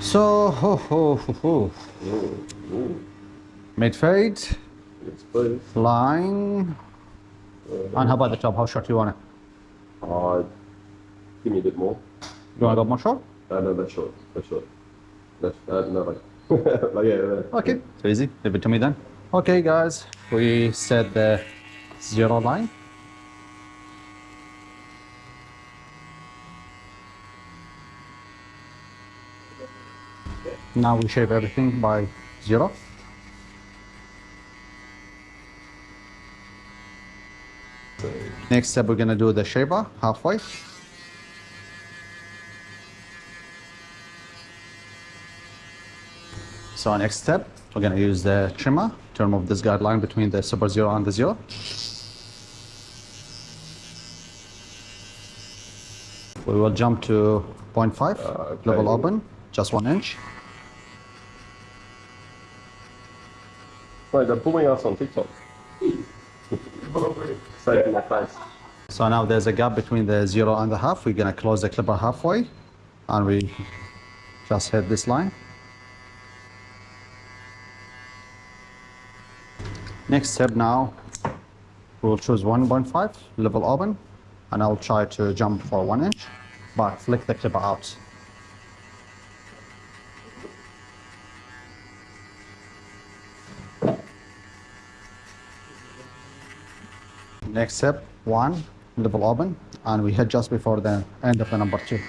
So, mid fade, Yes, please. line, and how about the top? How short you want it? Give me a bit more. You want to go more short? No, that's short. That's short. That's, no, like, like, yeah. Okay, so easy. Leave it to me then. Okay, guys, we set the zero line. Now we shape everything by zero. Next step, we're gonna do the shaper halfway. So next step, we're gonna use the trimmer to remove this guideline between the super zero and the zero. We will jump to 0.5, okay. level open, just 1 inch. Wait, they're pulling us on TikTok. Safe in my face. So now there's a gap between the zero and the half. We're gonna close the clipper halfway, and we just hit this line. Next step now, we'll choose 1.5, level open, and I'll try to jump for 1 inch, but flick the clipper out. Next step, 1, level open, and we hit just before the end of the number 2.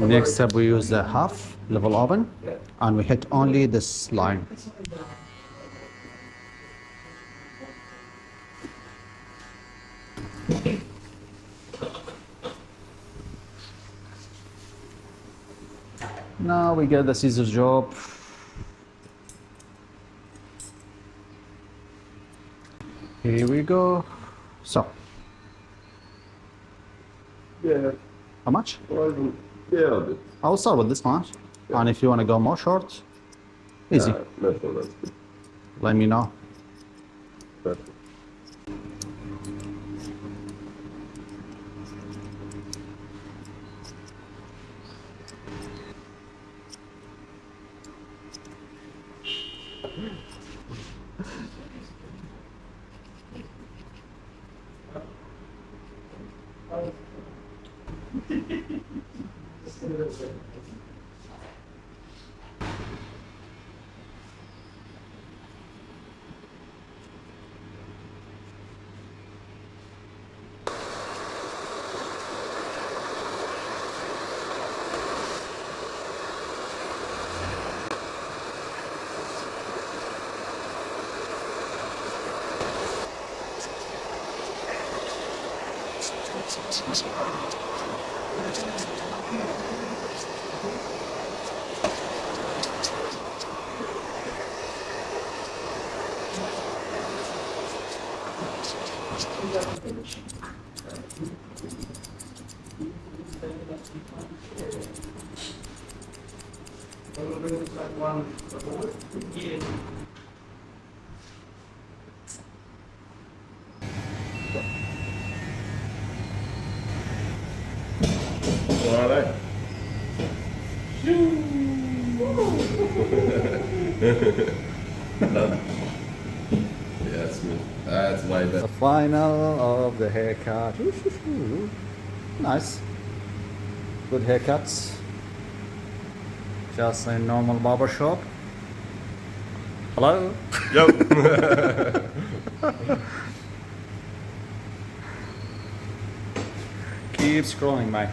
Next step, we use the half, level open, and we hit only this line. Now we get the scissors job. Here we go. So, Yeah. how much? Well, yeah, a bit. I'll start with this much. And if you want to go more short, easy. That's all, that's good. Let me know. Perfect. Alright. Yeah, smooth. That's way better. The final of the haircut. Nice. Good haircuts. Just a normal barber shop. Hello? Yo. Keep scrolling, mate.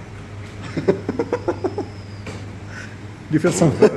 Do you feel something?